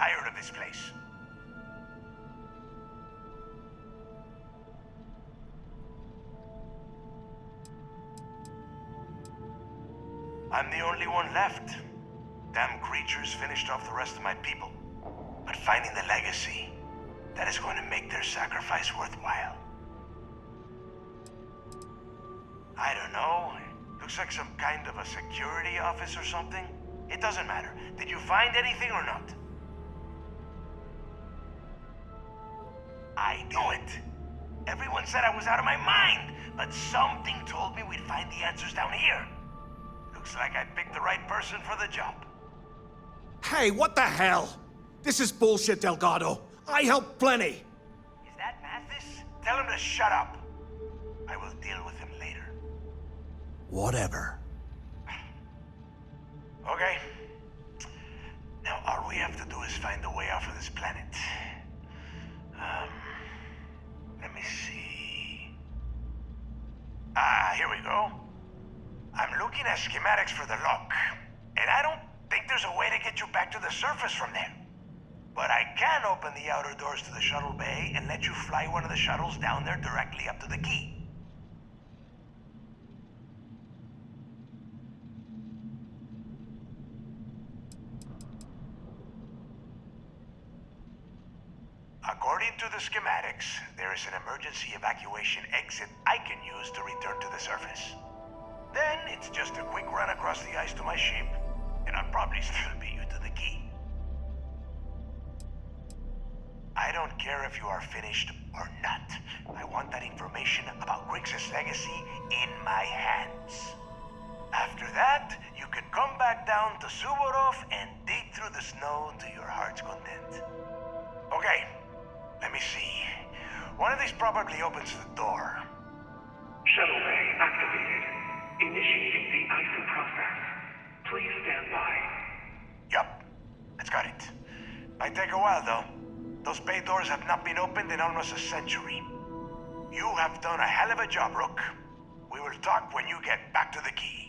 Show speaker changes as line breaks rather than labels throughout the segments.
tired of this place. I'm the only one left. Damn creatures finished off the rest of my people. But finding the legacy, that is going to make their sacrifice worthwhile. I don't know. Looks like some kind of a security office or something. It doesn't matter. Did you find anything or not? I knew it. Everyone said I was out of my mind, but something told me we'd find the answers down here. Looks like I picked the right person for the job.
Hey, what the hell? This is bullshit, Delgado. I helped plenty.
Is that Mathis? Tell him to shut up. I will deal with him later.
Whatever.
Okay. Now all we have to do is find a way off of this planet. Let me see. Here we go. I'm looking at schematics for the lock, and I don't think there's a way to get you back to the surface from there. But I can open the outer doors to the shuttle bay and let you fly one of the shuttles down there directly up to the key. According to the schematics, there is an emergency evacuation exit I can use to return to the surface. Then it's just a quick run across the ice to my ship, and I'll probably still beat you to the key. I don't care if you are finished or not. I want that information about Griggs' legacy in my hands. After that, you can come back down to Suvorov and dig through the snow to your heart's content. Okay, let me see. One of these probably opens the door.
Shuttle bay activated. Initiating the icing process. Please stand by.
Yup, that's got it. Might take a while though. Those bay doors have not been opened in almost a century. You have done a hell of a job, Rook. We will talk when you get back to the key.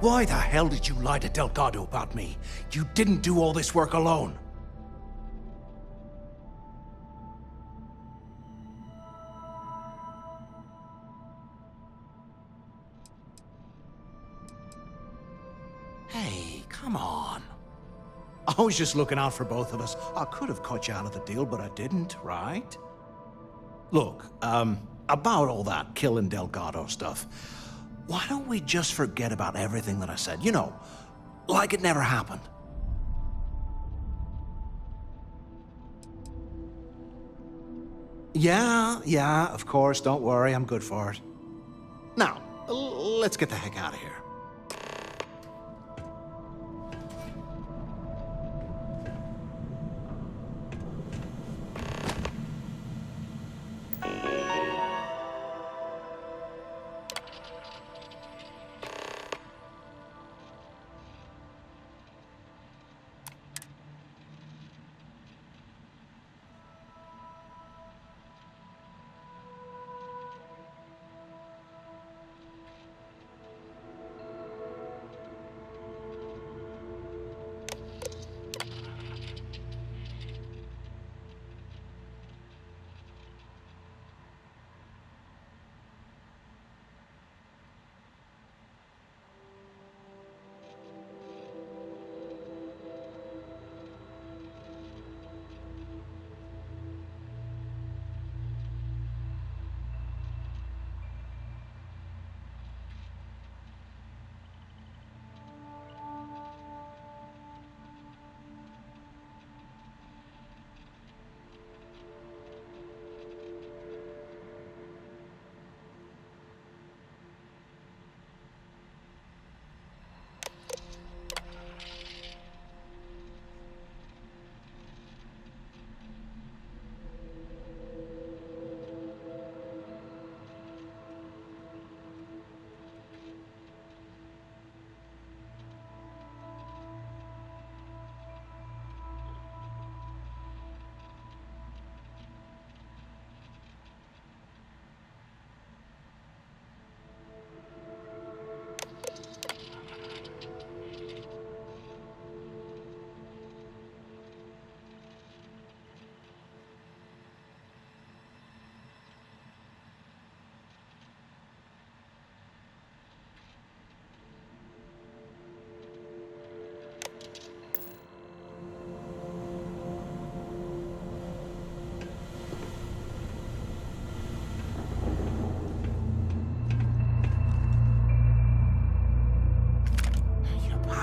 Why the hell did you lie to Delgado about me? You didn't do all this work alone. Hey, come on. I was just looking out for both of us. I could have cut you out of the deal, but I didn't, right? Look, about all that killing Delgado stuff, why don't we just forget about everything that I said? You know, like it never happened. Yeah, of course, don't worry, I'm good for it. Now, let's get the heck out of here.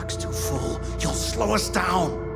tank's too full. You'll slow us down.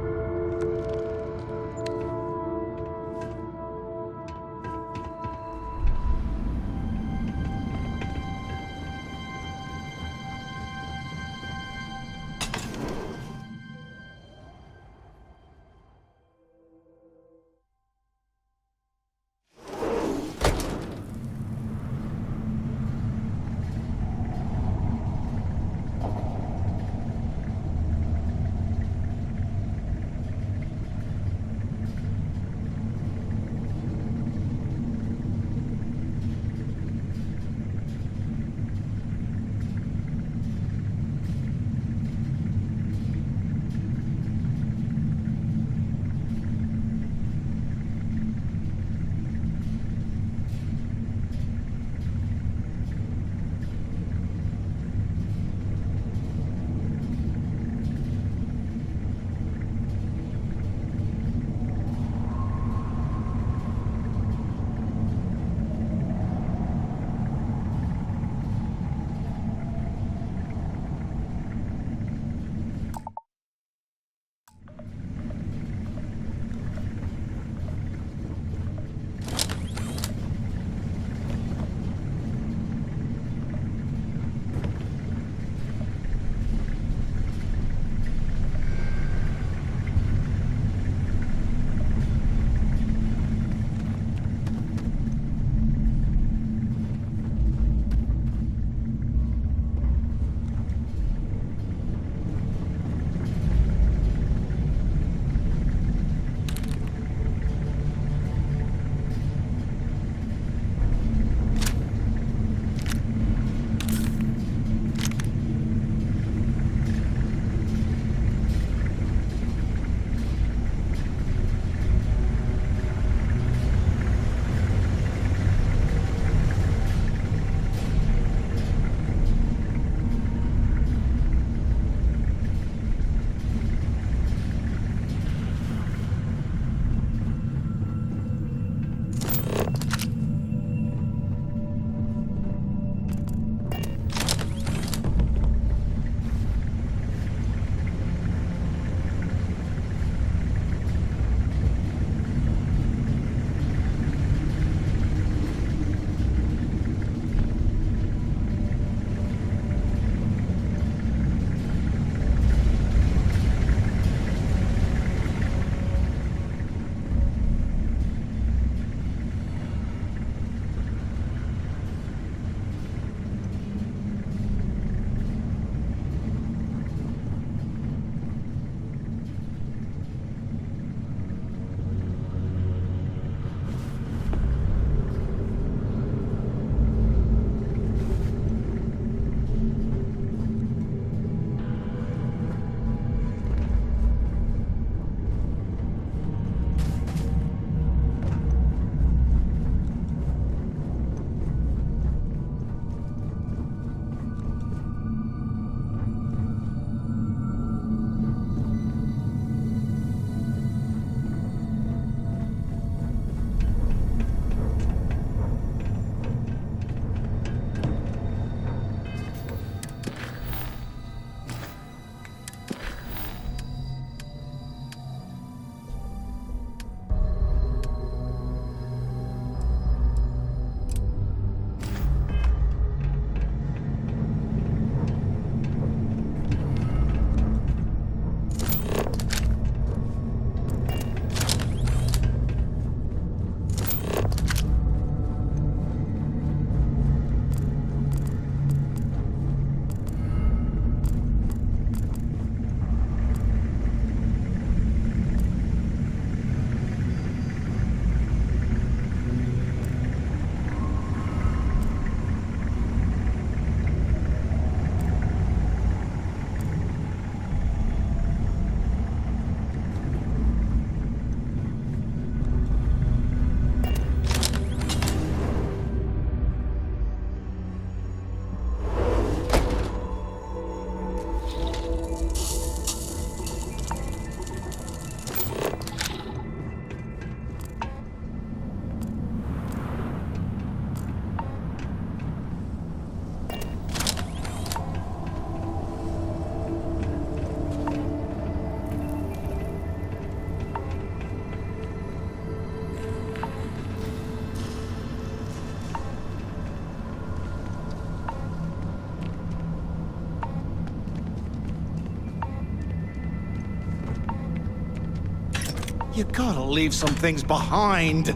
you gotta leave some things behind.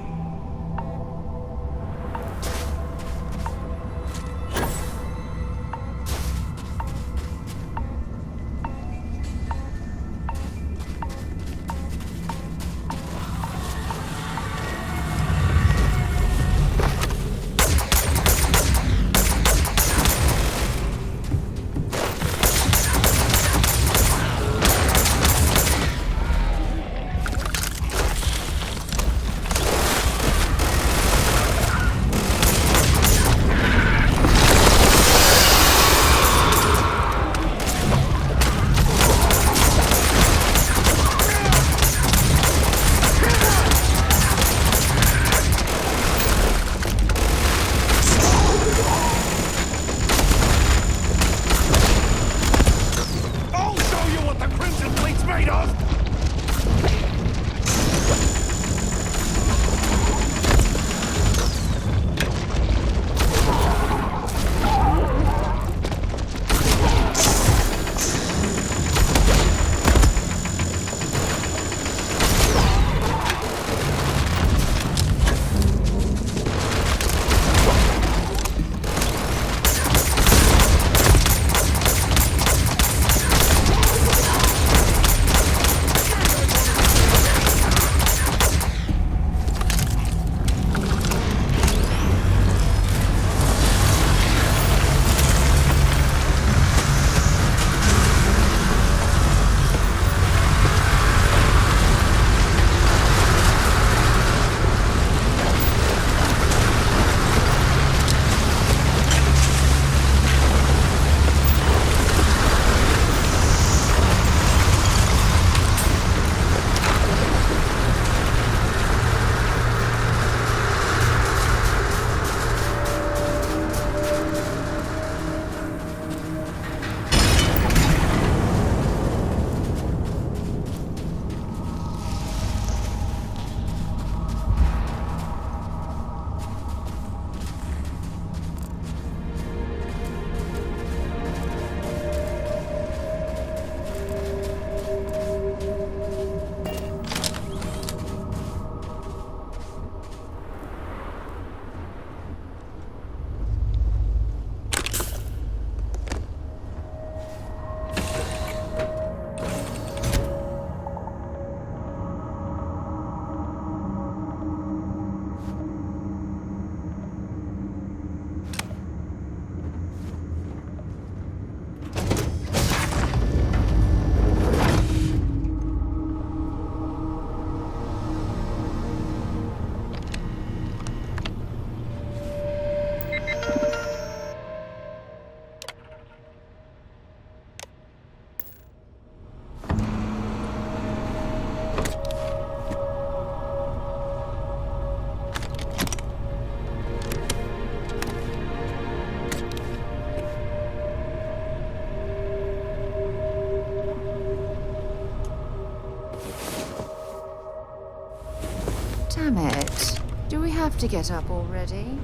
Damn it. Do we have to get up already?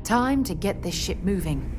Time to get this ship moving.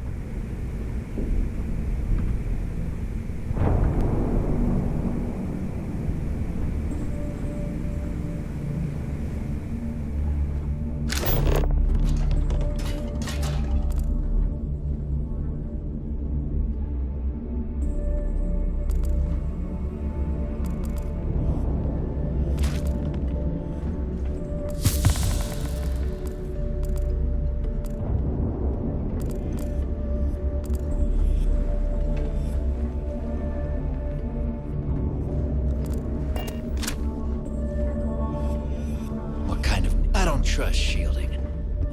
I don't trust shielding.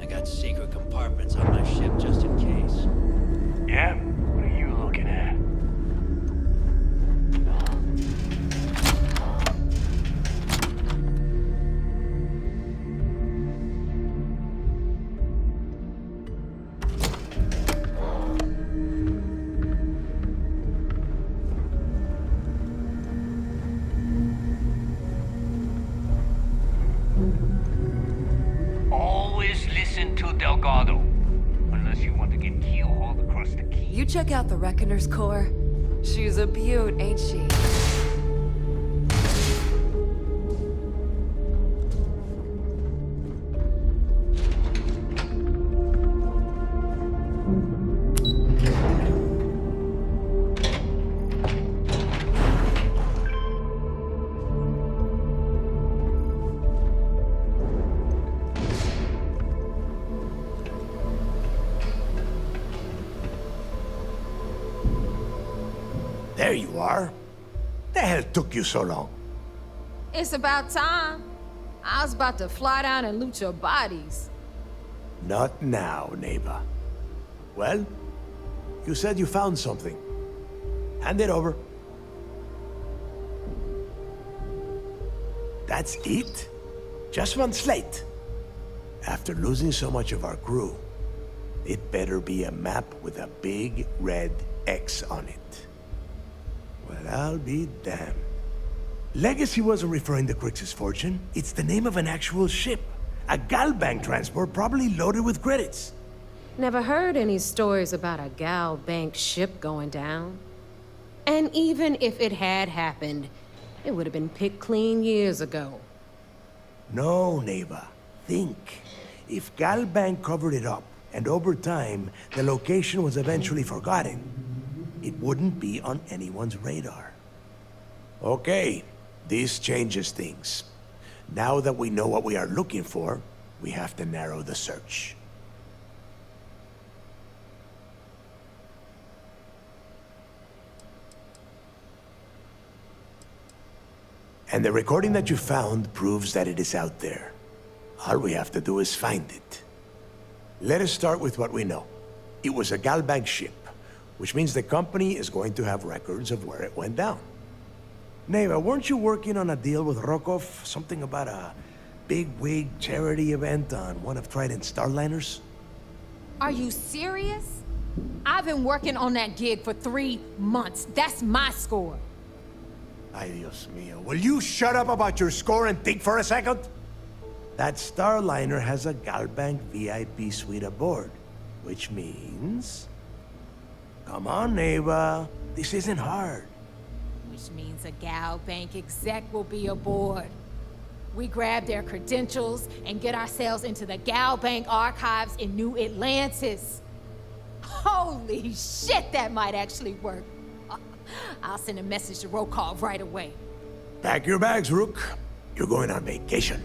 I got secret compartments on my ship just in case.
Yeah? What are you looking at?
Always listen to Delgado. Unless you want to get keel-hauled across the key.
You check out the Reckoner's core. She's a beaut, ain't she?
There you are. The hell took you so long?
It's about time. I was about to fly down and loot your bodies.
Not now, neighbor. Well, you said you found something. Hand it over. That's it? Just one slate? After losing so much of our crew, it better be a map with a big red X on it. Well, I'll be damned. Legacy wasn't referring to Crix's fortune. It's the name of an actual ship. A Galbank transport probably loaded with credits.
Never heard any stories about a Gal Bank ship going down. And even if it had happened, it would have been picked clean years ago.
No, neighbor. Think. If Galbank covered it up, and over time, the location was eventually forgotten, it wouldn't be on anyone's radar. Okay, this changes things. Now that we know what we are looking for, we have to narrow the search. And the recording that you found proves that it is out there. All we have to do is find it. Let us start with what we know. It was a Galbank ship, which means the company is going to have records of where it went down. Neva, weren't you working on a deal with Rokov? Something about a big-wig charity event on one of Trident's Starliners?
Are you serious? I've been working on that gig for 3 months. That's my score.
Ay, Dios mío. Will you shut up about your score and think for a second? That Starliner has a Galbank VIP suite aboard, which means... Come on, Neva. This isn't hard.
Which means a Gal Bank exec will be aboard. We grab their credentials and get ourselves into the Gal Bank archives in New Atlantis. Holy shit, that might actually work. I'll send a message to Rokov right away.
Pack your bags, Rook. You're going on vacation.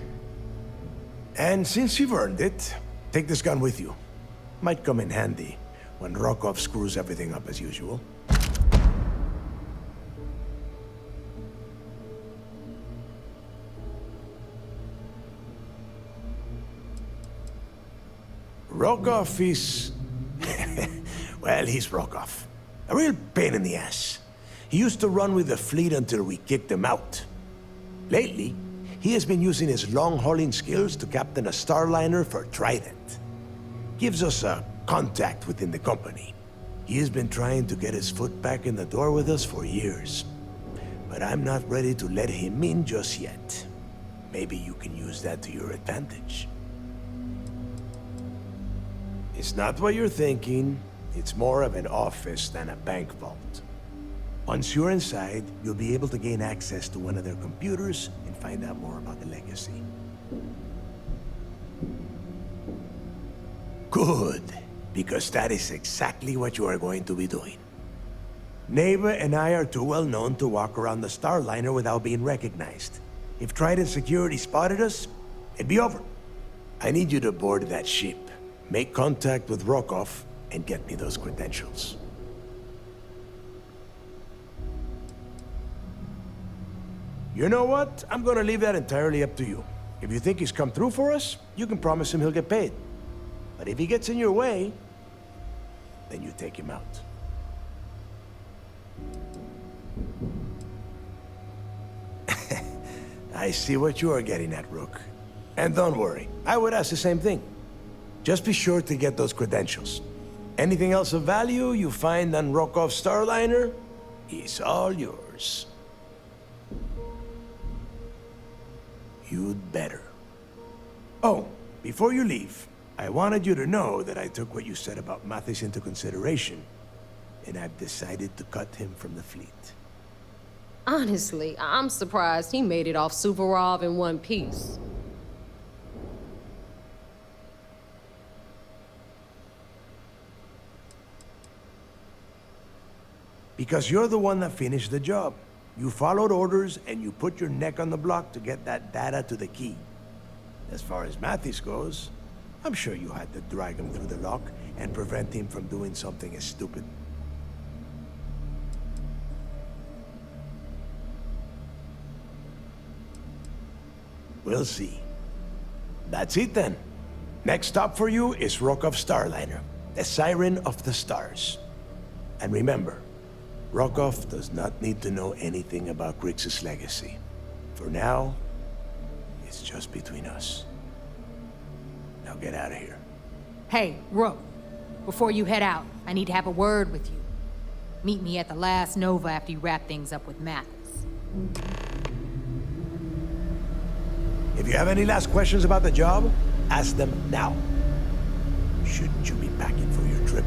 And since you've earned it, take this gun with you. Might come in handy when Rokov screws everything up as usual. Rokov is... well, he's Rokov. A real pain in the ass. He used to run with the fleet until we kicked him out. Lately, he has been using his long-hauling skills to captain a Starliner for Trident. Gives us a contact within the company. He has been trying to get his foot back in the door with us for years. But I'm not ready to let him in just yet. Maybe you can use that to your advantage.
It's not what you're thinking. It's more of an office than a bank vault. Once you're inside, you'll be able to gain access to one of their computers and find out more about the legacy. Good, because that is exactly what you are going to be doing. Neva and I are too well known to walk around the Starliner without being recognized. If Trident Security spotted us, it'd be over. I need you to board that ship, make contact with Rokov, and get me those credentials. You know what? I'm gonna leave that entirely up to you. If you think he's come through for us, you can promise him he'll get paid. But if he gets in your way, then you take him out. I see what you are getting at, Rook. And don't worry, I would ask the same thing. Just be sure to get those credentials. Anything else of value you find on Rokov's Starliner is all yours. You'd better. Oh, before you leave, I wanted you to know that I took what you said about Mathis into consideration, and I've decided to cut him from the fleet.
Honestly, I'm surprised he made it off Suvorov in one piece.
Because you're the one that finished the job. You followed orders and you put your neck on the block to get that data to the key. As far as Mathis goes, I'm sure you had to drag him through the lock and prevent him from doing something as stupid. We'll see. That's it then. Next stop for you is Rokov's Starliner, the Siren of the Stars. And remember, Rokov does not need to know anything about Griggs' legacy. For now, it's just between us. Now get out of here.
Hey, Rook, before you head out, I need to have a word with you. Meet me at the last Nova after you wrap things up with Mathis.
If you have any last questions about the job, ask them now. Shouldn't you be packing for your trip?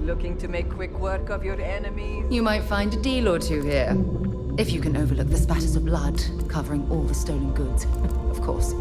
Looking to make quick work of your enemies?
You might find a deal or two here. If you can overlook the spatters of blood covering all the stolen goods, of course.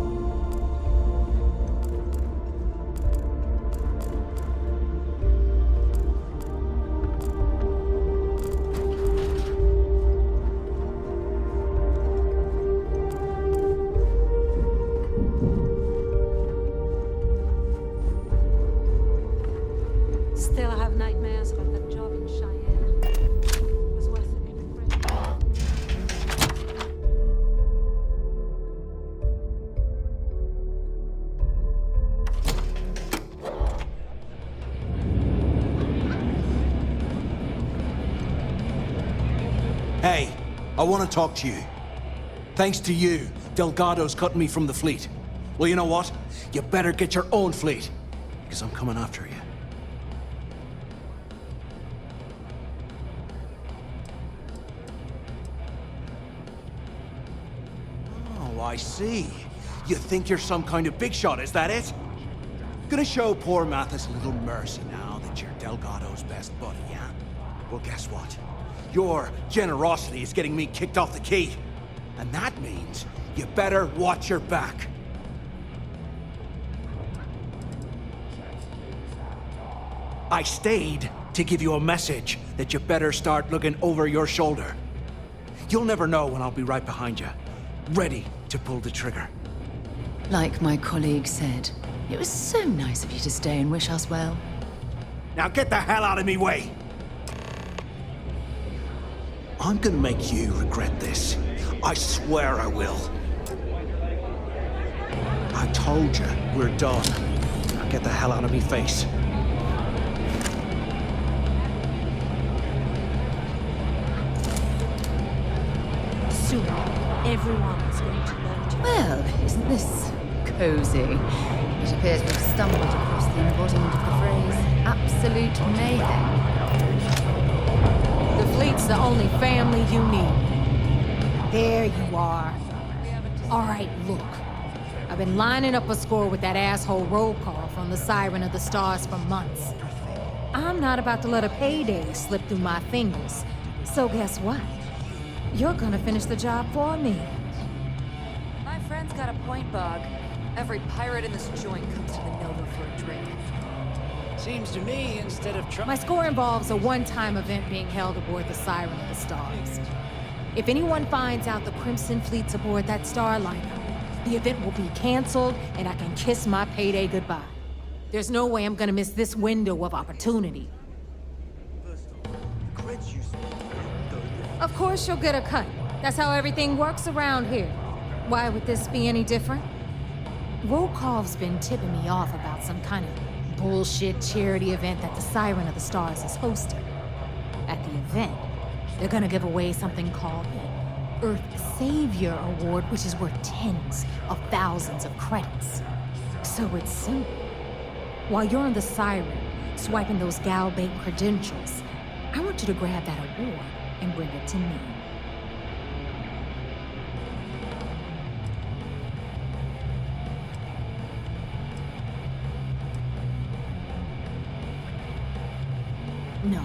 Still have nightmares about that job in Cheyenne. It was worth it.
Hey, I want to talk to you. Thanks to you, Delgado's cutting me from the fleet. Well, you know what? You better get your own fleet, because I'm coming after you. Oh, I see. You think you're some kind of big shot, is that it? Gonna show poor Mathis a little mercy now that you're Delgado's best buddy, yeah? Well, guess what? Your generosity is getting me kicked off the key. And that means you better watch your back. I stayed to give you a message that you better start looking over your shoulder. You'll never know when I'll be right behind you, ready to pull the trigger.
Like my colleague said, it was so nice of you to stay and wish us well.
Now get the hell out of me way! I'm gonna make you regret this. I swear I will. I told you, we're done. Now get the hell out of me face.
Soon, everyone is going to learn to...
Well, isn't this cozy? It appears we've stumbled across the embodiment of the phrase absolute mayhem.
The fleet's the only family you need. There you are. All right, look. I've been lining up a score with that asshole roll call from the Siren of the Stars for months. I'm not about to let a payday slip through my fingers. So guess what? You're gonna finish the job for me.
My friend's got a point, Bog. Every pirate in this joint comes to the Nova for a drink.
Seems to me, instead of trying...
My score involves a one-time event being held aboard the Siren of the Stars. If anyone finds out the Crimson Fleet's aboard that starliner, the event will be canceled and I can kiss my payday goodbye. There's no way I'm gonna miss this window of opportunity. Of course you'll get a cut. That's how everything works around here. Why would this be any different? Volkov's been tipping me off about some kind of bullshit charity event that the Siren of the Stars is hosting. At the event, they're gonna give away something called the Earth Savior Award, which is worth tens of thousands of credits. So it's simple. While you're on the Siren, swiping those Gal Bank credentials, I want you to grab that award and bring it to me. No.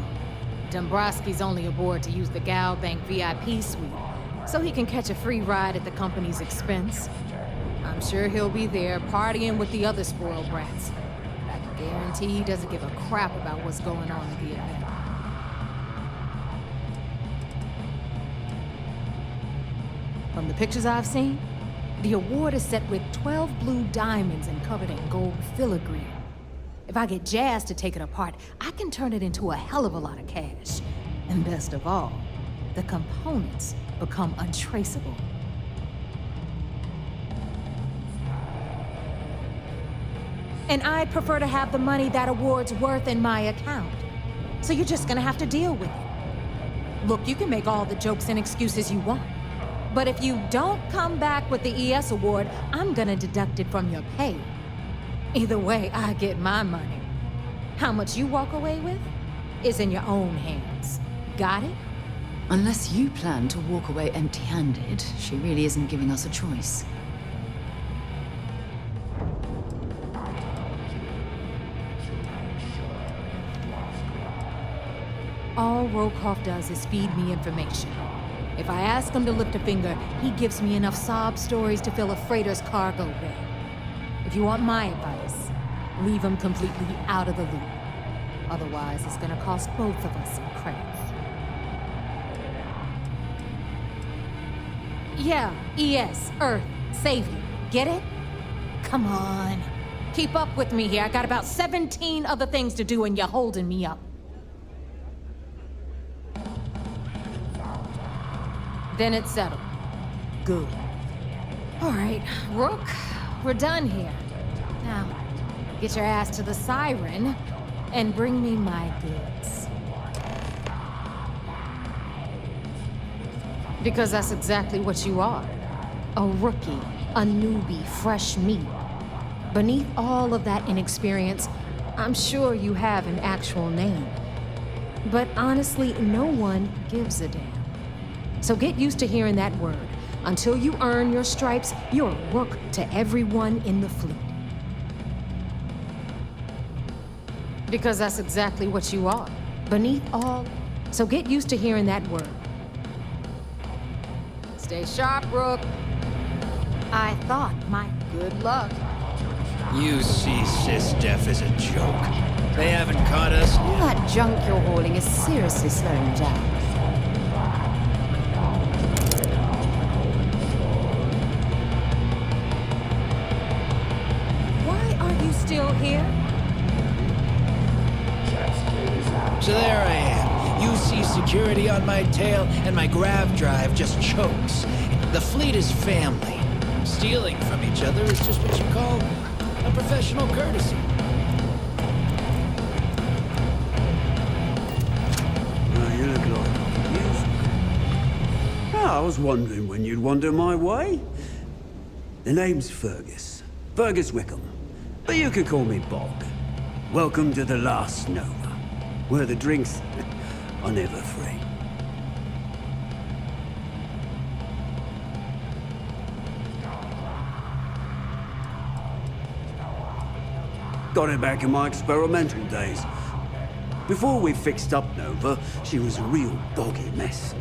Dombrowski's only aboard to use the Gal Bank VIP suite, so he can catch a free ride at the company's expense. I'm sure he'll be there partying with the other spoiled brats. I can guarantee he doesn't give a crap about what's going on at the event. From the pictures I've seen, the award is set with 12 blue diamonds and covered in gold filigree. If I get Jazz to take it apart, I can turn it into a hell of a lot of cash. And best of all, the components become untraceable. And I'd prefer to have the money that award's worth in my account. So you're just gonna have to deal with it. Look, you can make all the jokes and excuses you want. But if you don't come back with the ES award, I'm gonna deduct it from your pay. Either way, I get my money. How much you walk away with is in your own hands. Got it?
Unless you plan to walk away empty-handed, she really isn't giving us a choice.
All Rokoff does is feed me information. If I ask him to lift a finger, he gives me enough sob stories to fill a freighter's cargo bay. If you want my advice, leave him completely out of the loop. Otherwise, it's gonna cost both of us some credits. Yeah, ES, Earth, Savior. Get it? Come on. Keep up with me here. I got about 17 other things to do and you're holding me up. Then it's settled. Good. All right, Rook, we're done here. Now, get your ass to the Siren and bring me my goods. Because that's exactly what you are. A rookie, a newbie, fresh meat. Beneath all of that inexperience, I'm sure you have an actual name. But honestly, no one gives a damn. So get used to hearing that word. Until you earn your stripes, you're a rook to everyone in the fleet. Because that's exactly what you are. Beneath all... So get used to hearing that word. Stay sharp, Rook. I thought, my good luck.
You see SysDef as a joke. They haven't caught us
All
yet.
that junk you're hauling is seriously slowing you down.
still here?
So there I am. You see security on my tail, and my grav drive just chokes. The fleet is family. Stealing from each other is just what you call a professional courtesy.
Oh, you look like confused. I was wondering when you'd wander my way. The name's Fergus. Fergus Wickham. But you could call me Bog. Welcome to the last Nova, where the drinks are never free. Got it back in my experimental days. Before we fixed up Nova, she was a real boggy mess.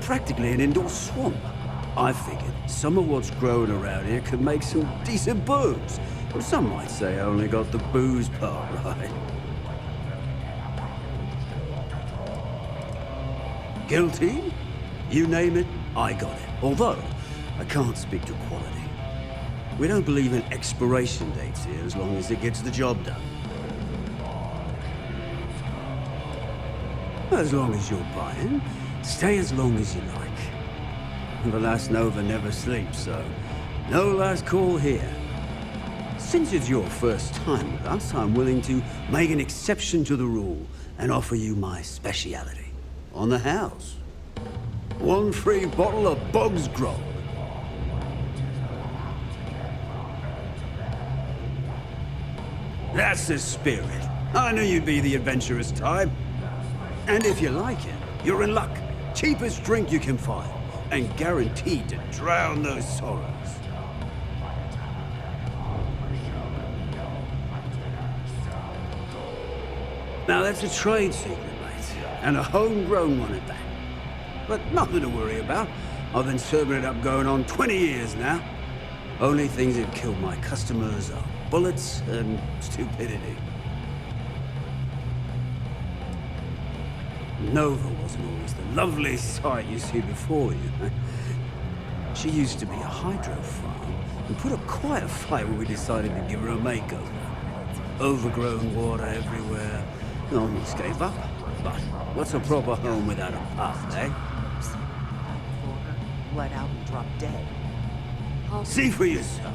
Practically an indoor swamp. I figured some of what's growing around here could make some decent booze. Well, some might say I only got the booze part right. Guilty? You name it, I got it. Although, I can't speak to quality. We don't believe in expiration dates here as long as it gets the job done. As long as you're buying, stay as long as you like. The last Nova never sleeps, so no last call here. Since it's your first time with us, I'm willing to make an exception to the rule and offer you my speciality. On the house. 1 free bottle of Bog's Grog. That's the spirit. I knew you'd be the adventurous type. And if you like it, you're in luck. Cheapest drink you can find. And guaranteed to drown those sorrows. Now that's a trade secret, mate. And a homegrown one at that. But nothing to worry about. I've been serving it up going on 20 years now. Only things that kill my customers are bullets and stupidity. Nova wasn't always the lovely sight you see before you. She used to be a hydro farm and put up quite a fight when we decided to give her a makeover. Overgrown water everywhere. Almost gave up. But what's a proper home without a path, eh?
Let out and drop dead.
See for yourself.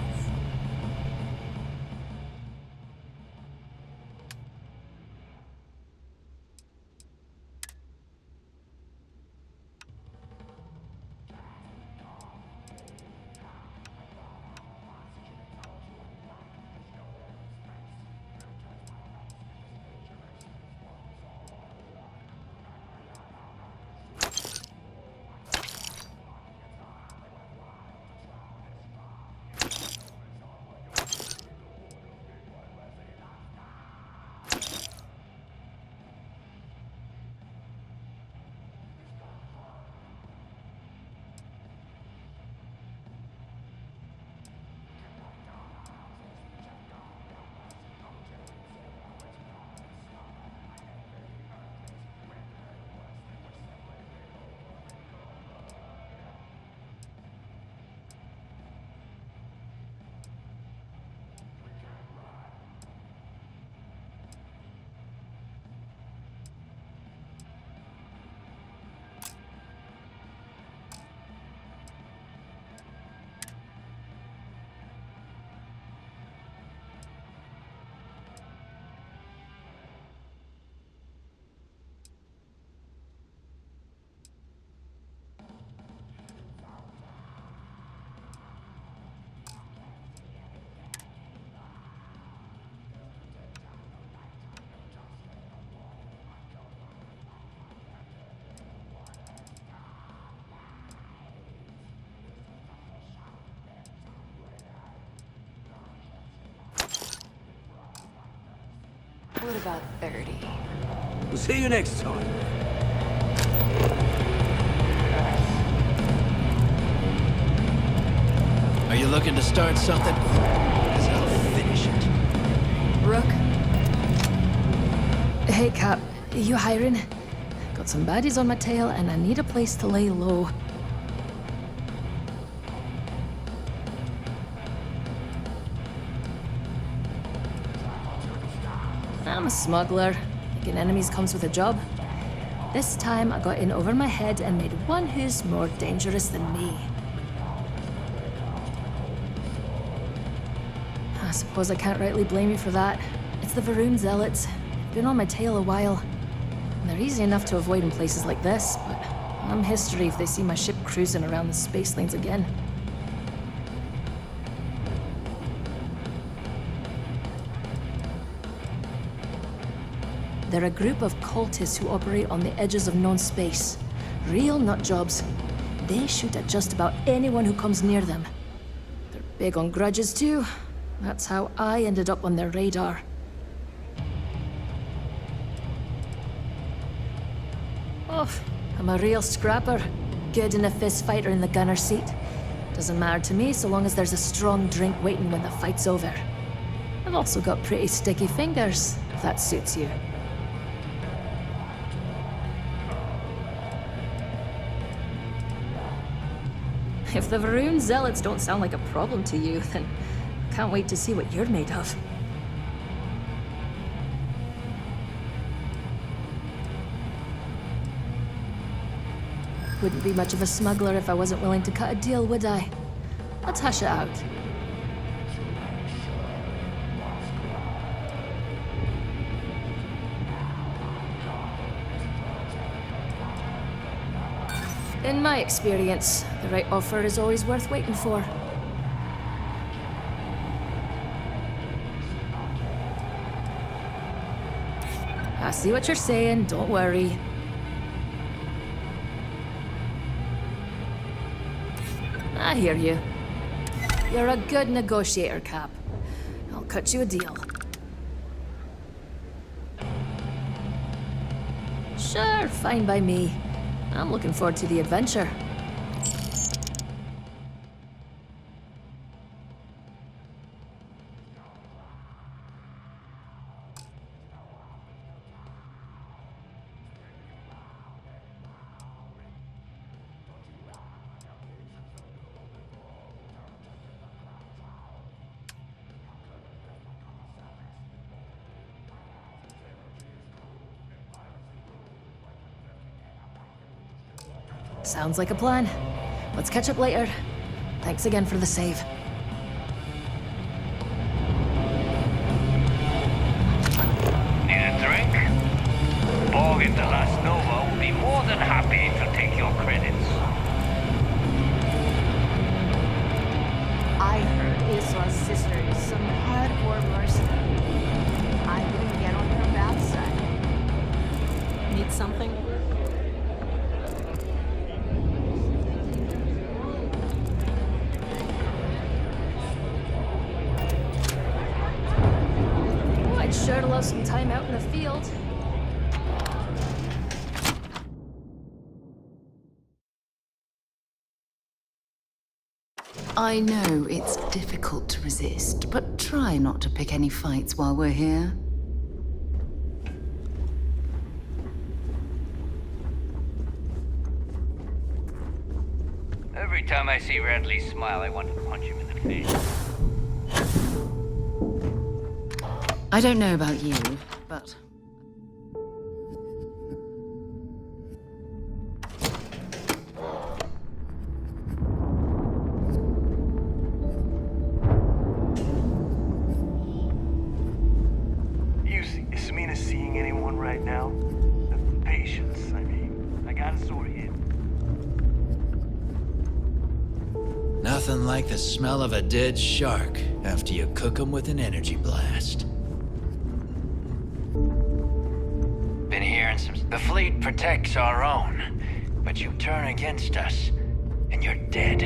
What about 30?
We'll see you next time.
Are you looking to start something? 'Cause I'll finish it.
Rook? Hey, Cap. You hiring? Got some baddies on my tail, and I need a place to lay low.
I'm a smuggler. Making enemies comes with a job. This time I got in over my head and made one who's more dangerous than me. I suppose I can't rightly blame you for that. It's the Varun Zealots. They've been on my tail a while. And they're easy enough to avoid in places like this, but I'm history if they see my ship cruising around the space lanes again. They're a group of cultists who operate on the edges of known space. Real nutjobs. They shoot at just about anyone who comes near them. They're big on grudges too. That's how I ended up on their radar. Oh, I'm a real scrapper. Good in a fist fight or in the gunner's seat. Doesn't matter to me so long as there's a strong drink waiting when the fight's over. I've also got pretty sticky fingers, if that suits you. If the Varun Zealots don't sound like a problem to you, then I can't wait to see what you're made of. Wouldn't be much of a smuggler if I wasn't willing to cut a deal, would I? Let's hash it out. In my experience, the right offer is always worth waiting for. I see what you're saying, don't worry. I hear you. You're a good negotiator, Cap. I'll cut you a deal. Sure, fine by me. I'm looking forward to the adventure. Sounds like a plan. Let's catch up later. Thanks again for the save.
Need a drink? Borg at the Last Nova will be more than happy to take your credits.
I heard Issa's sister is some hardcore mercenary. I wouldn't get on her bad side.
Need something?
I'd sure love some time out in the field.
I know it's difficult to resist, but try not to pick any fights while we're here.
Every time I see Radley smile, I want to punch him in the face.
I don't know about you, but...
Is Mina seeing anyone right now? Patience, I mean. I got a sore hip.
Nothing like the smell of a dead shark after you cook them with an energy blast. Been hearing some... The fleet protects our own, but you turn against us, and you're dead.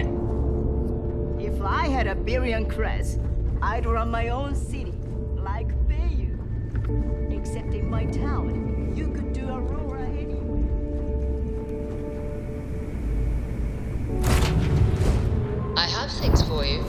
If I had a Birion crest, I'd run my own city, like Bayou. Except in my town, you could do Aurora anyway.
I have things for you.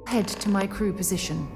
Head to my crew position.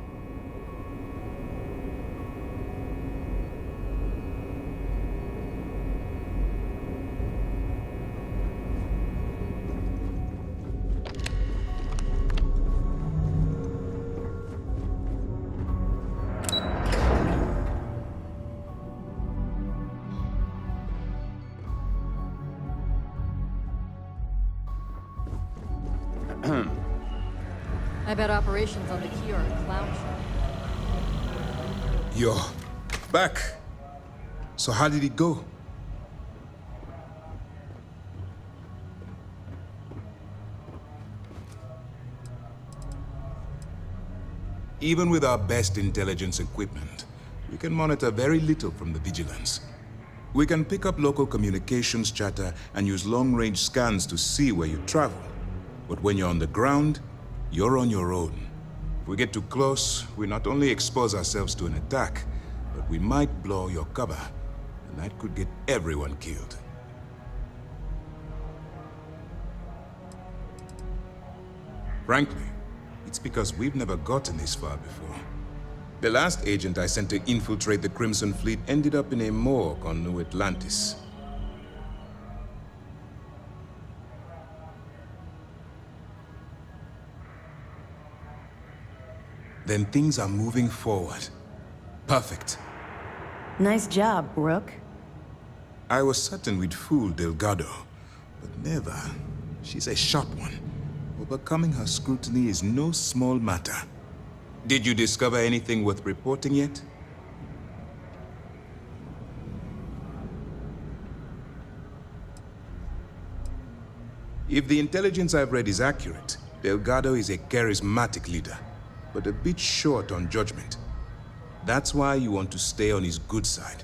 I bet operations on the key are a clown show.
You're back. So how did it go? Even with our best intelligence equipment, we can monitor very little from the vigilance. We can pick up local communications chatter and use long-range scans to see where you travel. But when you're on the ground, you're on your own. If we get too close, we not only expose ourselves to an attack, but we might blow your cover, and that could get everyone killed. Frankly, it's because we've never gotten this far before. The last agent I sent to infiltrate the Crimson Fleet ended up in a morgue on New Atlantis. Then things are moving forward. Perfect.
Nice job, Rook.
I was certain we'd fool Delgado, but never. She's a sharp one. Overcoming her scrutiny is no small matter. Did you discover anything worth reporting yet? If the intelligence I've read is accurate, Delgado is a charismatic leader, but a bit short on judgment. That's why you want to stay on his good side,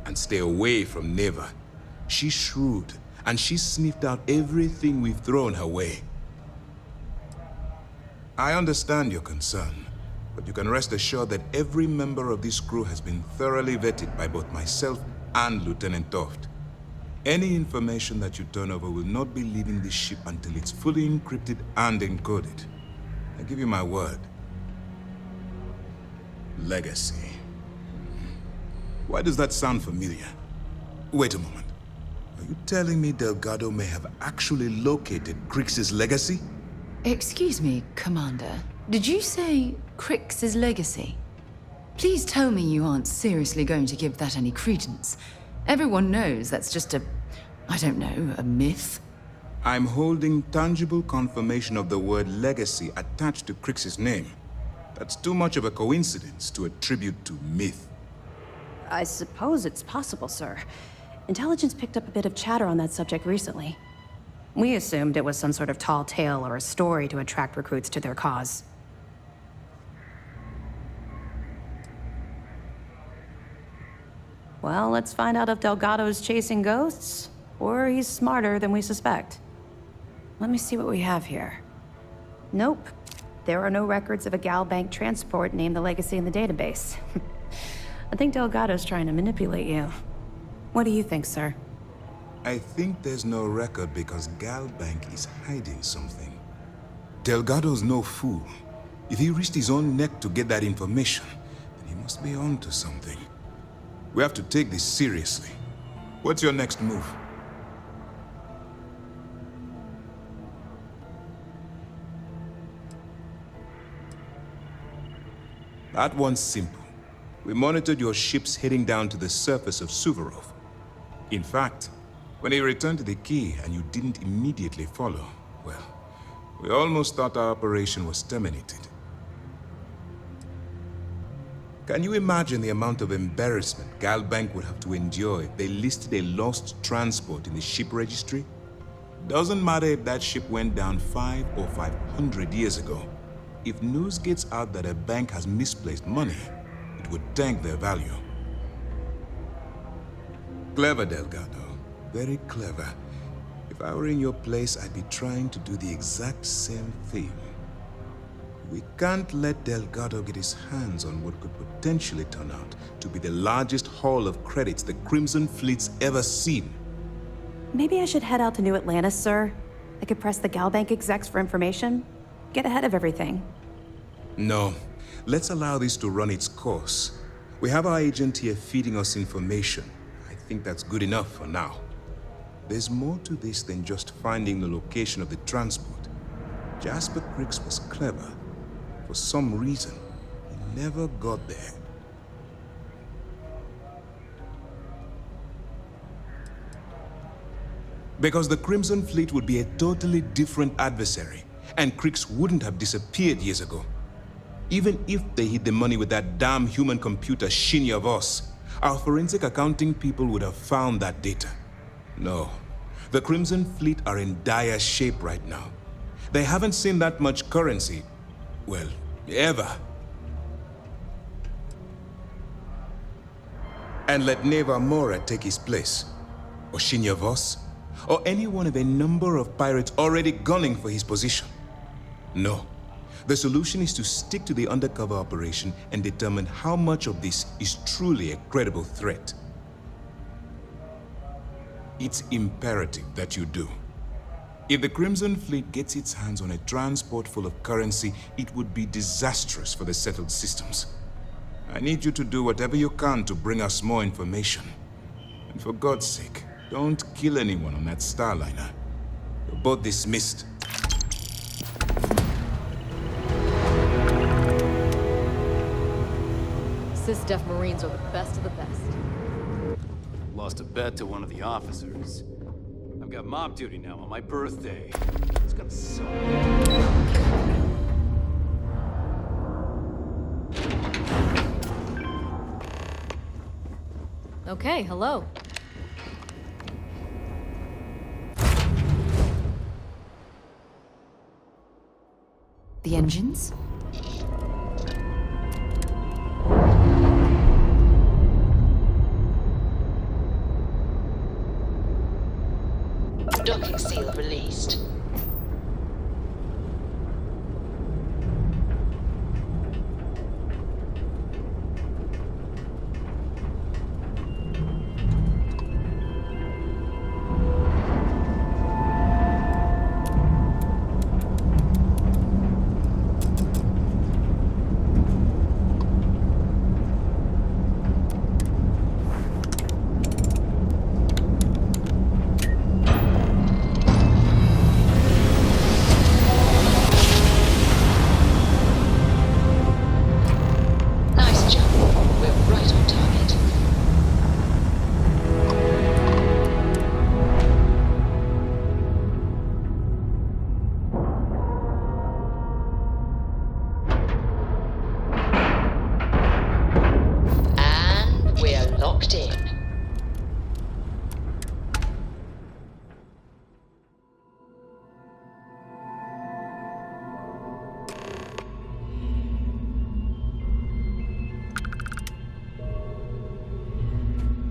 and stay away from Neva. She's shrewd, and she's sniffed out everything we've thrown her way. I understand your concern, but you can rest assured that every member of this crew has been thoroughly vetted by both myself and Lieutenant Toft. Any information that you turn over will not be leaving this ship until it's fully encrypted and encoded. I give you my word. Legacy. Why does that sound familiar? Wait a moment. Are you telling me Delgado may have actually located Crix's legacy?
Excuse me, Commander. Did you say Crix's legacy? Please tell me you aren't seriously going to give that any credence. Everyone knows that's just I don't know, a myth.
I'm holding tangible confirmation of the word legacy attached to Crix's name. That's too much of a coincidence to attribute to myth.
I suppose it's possible, sir. Intelligence picked up a bit of chatter on that subject recently. We assumed it was some sort of tall tale or a story to attract recruits to their cause. Well, let's find out if Delgado's chasing ghosts, or he's smarter than we suspect. Let me see what we have here. Nope. There are no records of a Gal Bank transport named the Legacy in the database. I think Delgado's trying to manipulate you. What do you think, sir?
I think there's no record because Gal Bank is hiding something. Delgado's no fool. If he risked his own neck to get that information, then he must be on to something. We have to take this seriously. What's your next move? That one's simple. We monitored your ships heading down to the surface of Suvorov. In fact, when he returned to the key and you didn't immediately follow, well, we almost thought our operation was terminated. Can you imagine the amount of embarrassment Gal Bank would have to endure if they listed a lost transport in the ship registry? Doesn't matter if that ship went down 5 or 500 years ago. If news gets out that a bank has misplaced money, it would tank their value. Clever, Delgado. Very clever. If I were in your place, I'd be trying to do the exact same thing. We can't let Delgado get his hands on what could potentially turn out to be the largest haul of credits the Crimson Fleet's ever seen.
Maybe I should head out to New Atlantis, sir. I could press the Gal Bank execs for information. Get ahead of everything.
No. Let's allow this to run its course. We have our agent here feeding us information. I think that's good enough for now. There's more to this than just finding the location of the transport. Jasper Cricks was clever. For some reason, he never got there. Because the Crimson Fleet would be a totally different adversary, and Cricks wouldn't have disappeared years ago. Even if they hid the money with that damn human computer Shinya Voss, our forensic accounting people would have found that data. No, the Crimson Fleet are in dire shape right now. They haven't seen that much currency, well, ever. And let Neva Mora take his place, or Shinya Voss, or any one of a number of pirates already gunning for his position. No. The solution is to stick to the undercover operation and determine how much of this is truly a credible threat. It's imperative that you do. If the Crimson Fleet gets its hands on a transport full of currency, it would be disastrous for the settled systems. I need you to do whatever you can to bring us more information. And for God's sake, don't kill anyone on that Starliner. You're both dismissed.
Sys-Def Marines are the best of the best.
Lost a bet to one of the officers. I've got mob duty now on my birthday. It's gonna suck.
Okay, hello.
The engines?
Docking seal released.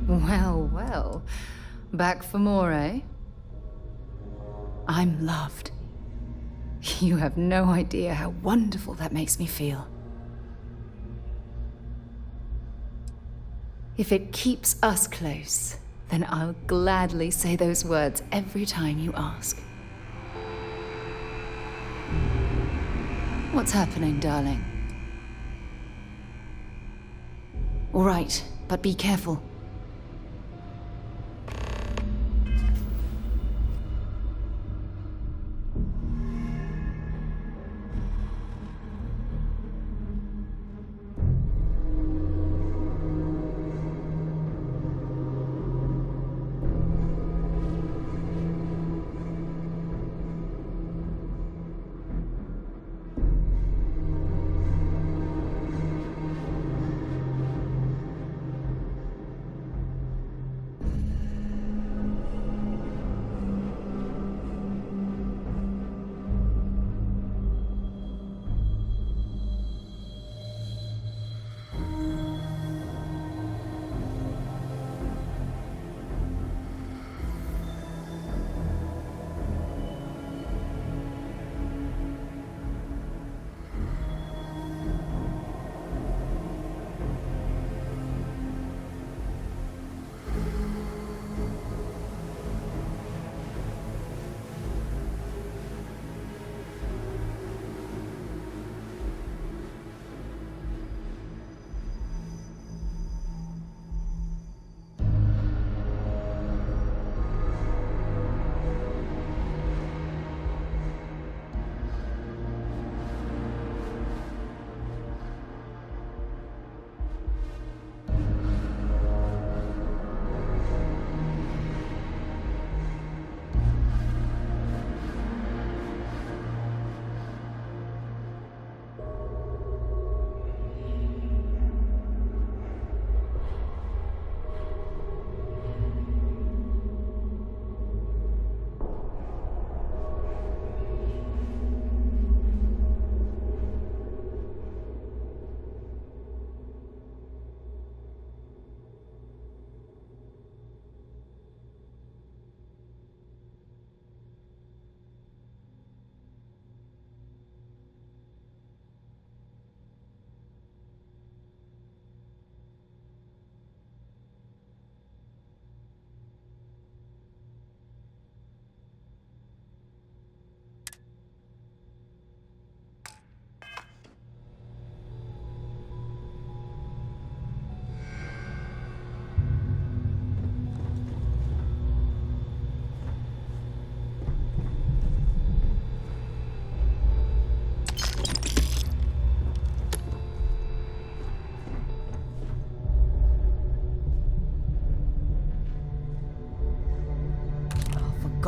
Well, well. Back for more, eh? I'm loved. You have no idea how wonderful that makes me feel. If it keeps us close, then I'll gladly say those words every time you ask. What's happening, darling? All right, but be careful.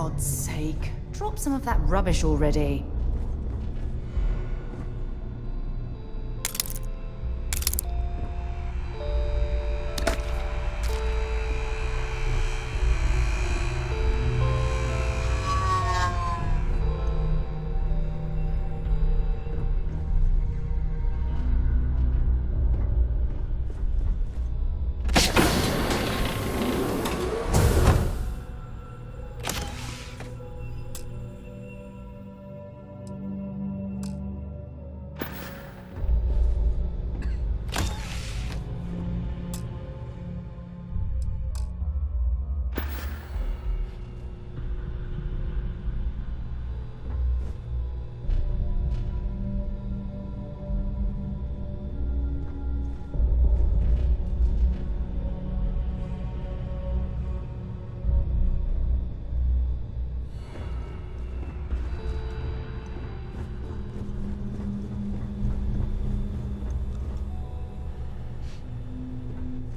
God's sake, drop some of that rubbish already.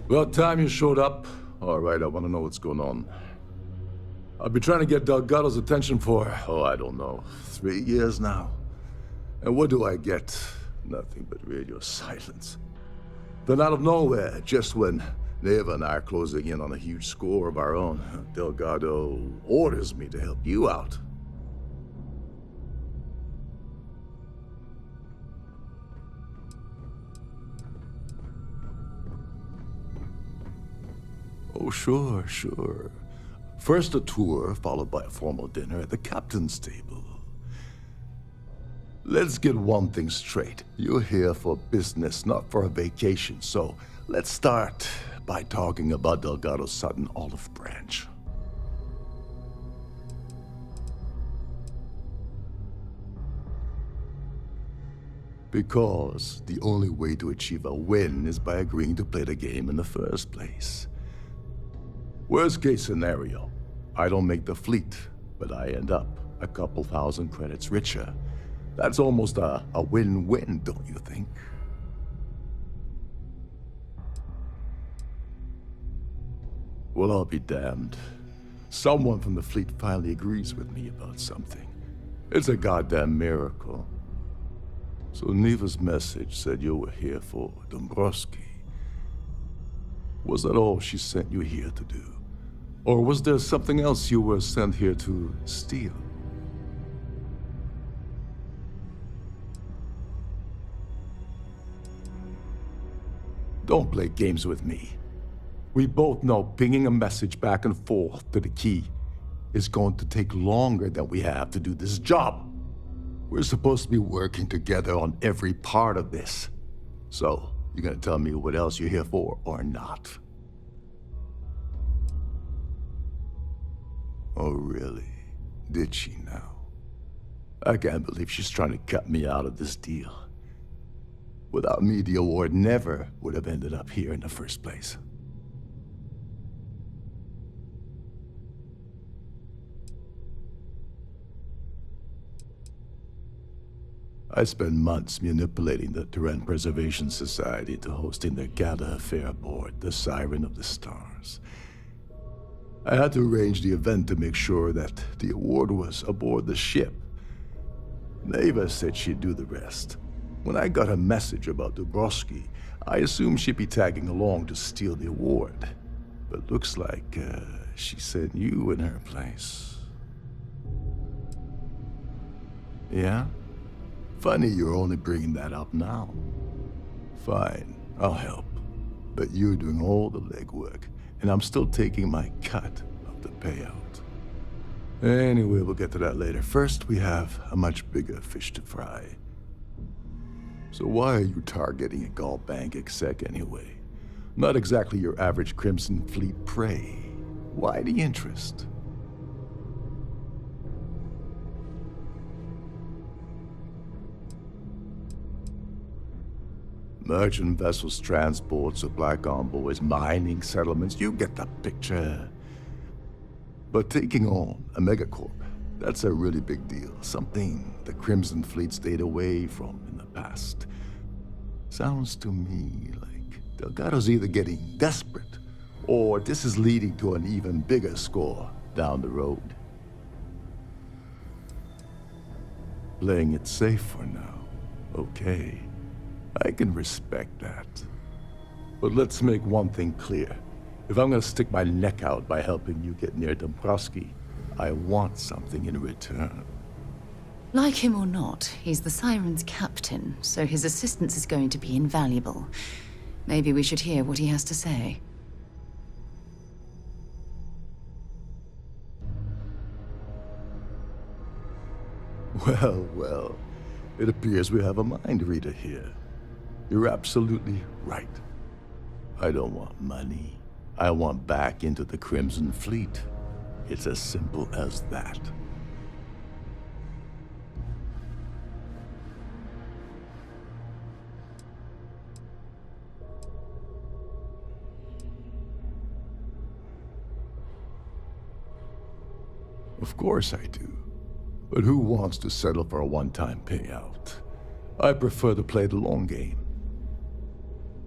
About time you showed up. All right, I want to know what's going on. I've been trying to get Delgado's attention for, I don't know, 3 years now. And what do I get? Nothing but radio silence. Then out of nowhere, just when Neva and I are closing in on a huge score of our own, Delgado orders me to help you out. Oh, sure. First a tour, followed by a formal dinner at the captain's table. Let's get one thing straight. You're here for business, not for a vacation, so let's start by talking about Delgado's sudden olive branch. Because the only way to achieve a win is by agreeing to play the game in the first place. Worst case scenario, I don't make the fleet, but I end up a couple thousand credits richer. That's almost a win-win, don't you think? Well, I'll be damned. Someone from the fleet finally agrees with me about something. It's a goddamn miracle. So Neva's message said you were here for Dombrowski. Was that all she sent you here to do? Or was there something else you were sent here to steal? Don't play games with me. We both know pinging a message back and forth to the key is going to take longer than we have to do this job. We're supposed to be working together on every part of this. So, you gonna tell me what else you're here for or not? Oh, really? Did she now? I can't believe she's trying to cut me out of this deal. Without me, the award never would have ended up here in the first place. I spent months manipulating the Terran Preservation Society into hosting their gala affair aboard the Siren of the Stars. I had to arrange the event to make sure that the award was aboard the ship. Neva said she'd do the rest. When I got a message about Dombrowski, I assumed she'd be tagging along to steal the award. But looks like she sent you in her place. Yeah? Funny you're only bringing that up now. Fine, I'll help. But you're doing all the legwork, and I'm still taking my cut of the payout. Anyway, we'll get to that later. First, we have a much bigger fish to fry. So why are you targeting a Gall Bank exec anyway? Not exactly your average Crimson Fleet prey. Why the interest? Merchant vessels, transport, supply convoys, mining settlements, you get the picture. But taking on a megacorp, that's a really big deal. Something the Crimson Fleet stayed away from in the past. Sounds to me like Delgado's either getting desperate, or this is leading to an even bigger score down the road. Playing it safe for now. Okay. I can respect that. But let's make one thing clear. If I'm gonna stick my neck out by helping you get near Dombrowski, I want something in return.
Like him or not, he's the Siren's captain, so his assistance is going to be invaluable. Maybe we should hear what he has to say.
Well, well. It appears we have a mind reader here. You're absolutely right. I don't want money. I want back into the Crimson Fleet. It's as simple as that. Of course I do. But who wants to settle for a one-time payout? I prefer to play the long game.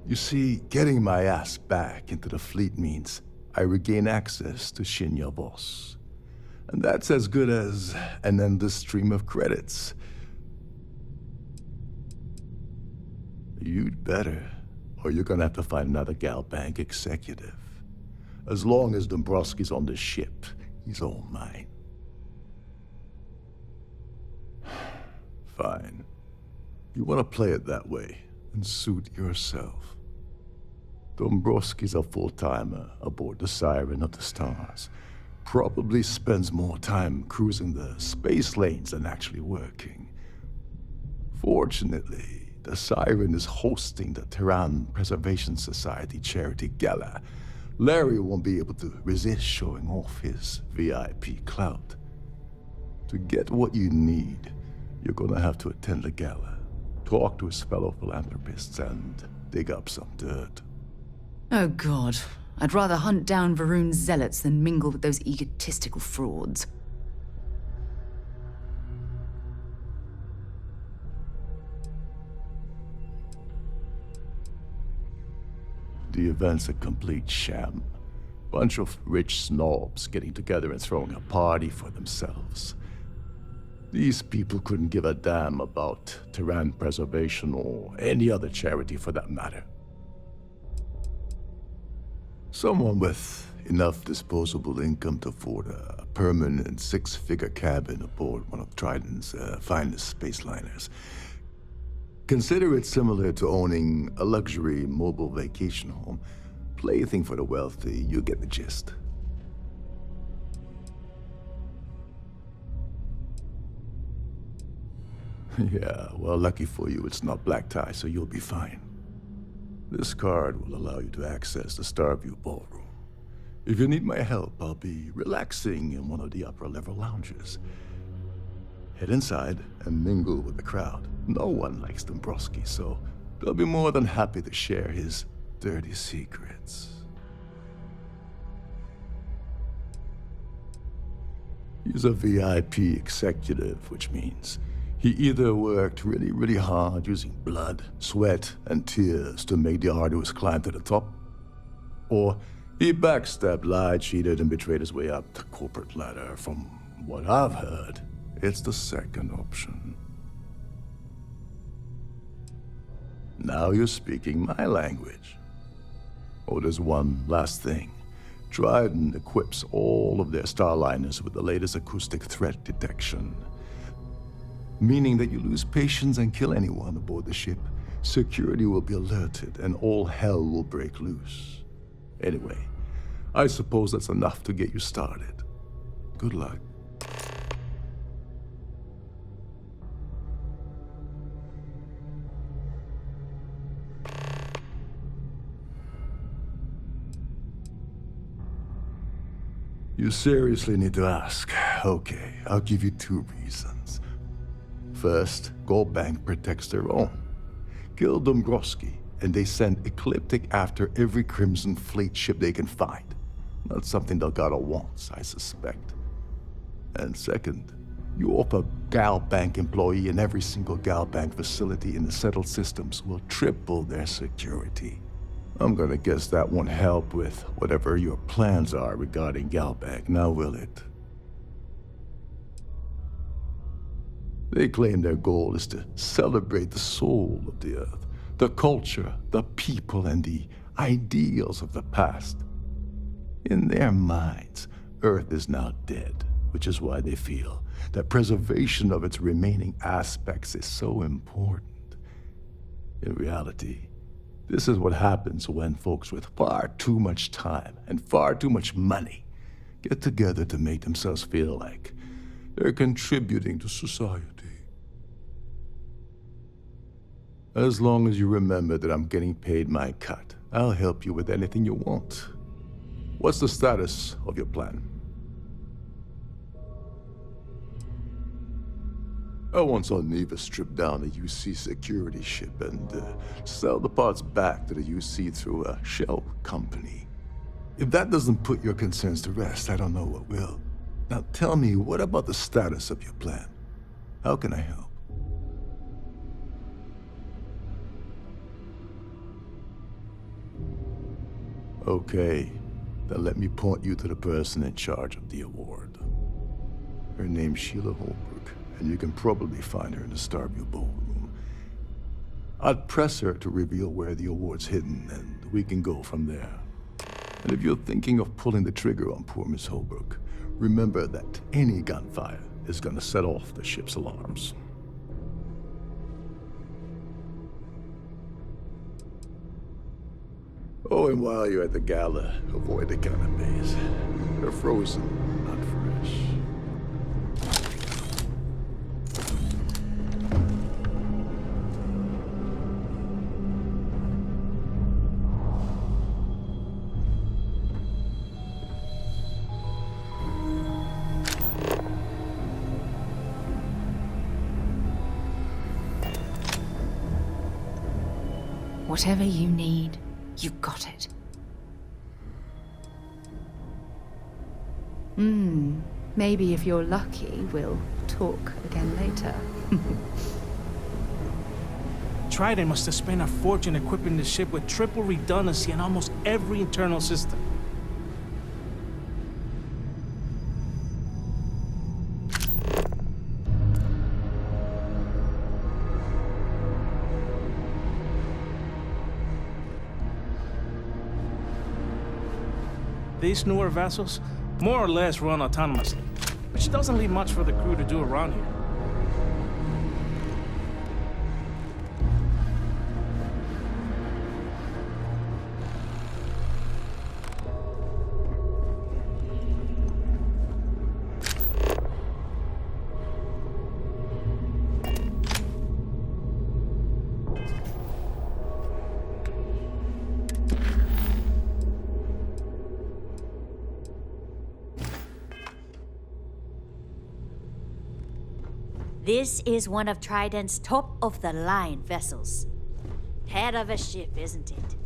You see, getting my ass back into the fleet means I regain access to Shinya Voss. And that's as good as an endless stream of credits. You'd better, or you're gonna have to find another Gal Bank executive. As long as Dombrowski's on the ship, he's all mine. Fine. You want to play it that way, and suit yourself. Dombrowski's a full-timer aboard the Siren of the Stars. Probably spends more time cruising the space lanes than actually working. Fortunately, the Siren is hosting the Terran Preservation Society charity gala. Larry won't be able to resist showing off his VIP clout. To get what you need, you're gonna have to attend the gala, talk to his fellow philanthropists, and dig up some dirt.
Oh God, I'd rather hunt down Varun's zealots than mingle with those egotistical frauds.
The event's a complete sham. Bunch of rich snobs getting together and throwing a party for themselves. These people couldn't give a damn about Terran preservation or any other charity for that matter. Someone with enough disposable income to afford a permanent six-figure cabin aboard one of Trident's finest space liners. Consider it similar to owning a luxury mobile vacation home. Plaything for the wealthy, you get the gist. Yeah, well, lucky for you, it's not black tie, so you'll be fine. This card will allow you to access the Starfield ballroom. If you need my help, I'll be relaxing in one of the upper-level lounges. Head inside and mingle with the crowd. No one likes Dombrowski, so they'll be more than happy to share his dirty secrets. He's a VIP executive, which means he either worked really, really hard using blood, sweat, and tears to make the arduous climb to the top, or he backstabbed, lied, cheated, and betrayed his way up the corporate ladder. From what I've heard, it's the second option. Now you're speaking my language. Oh, there's one last thing. Trident equips all of their starliners with the latest acoustic threat detection. Meaning that you lose patience and kill anyone aboard the ship, security will be alerted and all hell will break loose. Anyway, I suppose that's enough to get you started. Good luck. You seriously need to ask. Okay, I'll give you 2 reasons. First, Gold Bank protects their own. Kill Dombrowski, and they send Ecliptic after every Crimson Fleet ship they can find. Not something Delgado wants, I suspect. And second, you offer Gal Bank employee in every single Gal Bank facility in the settled systems will triple their security. I'm gonna guess that won't help with whatever your plans are regarding Gal Bank, now will it? They claim their goal is to celebrate the soul of the Earth, the culture, the people, and the ideals of the past. In their minds, Earth is now dead, which is why they feel that preservation of its remaining aspects is so important. In reality, this is what happens when folks with far too much time and far too much money get together to make themselves feel like they're contributing to society. As long as you remember that I'm getting paid my cut, I'll help you with anything you want. What's the status of your plan? I once saw Neva strip down a UC security ship and sell the parts back to the UC through a shell company. If that doesn't put your concerns to rest, I don't know what will. Now tell me, what about the status of your plan? How can I help? Okay, then let me point you to the person in charge of the award. Her name's Sheila Holbrook, and you can probably find her in the Starfield ballroom. I'd press her to reveal where the award's hidden, and we can go from there. And if you're thinking of pulling the trigger on poor Miss Holbrook, remember that any gunfire is gonna set off the ship's alarms. Oh, and while you're at the gala, avoid the canapes. They're frozen, not fresh.
Whatever you need, you got it. Maybe if you're lucky, we'll talk again later.
Trident must have spent a fortune equipping the ship with triple redundancy in almost every internal system. These newer vessels more or less run autonomously, which doesn't leave much for the crew to do around here.
This is one of Trident's top-of-the-line vessels. Head of a ship, isn't it?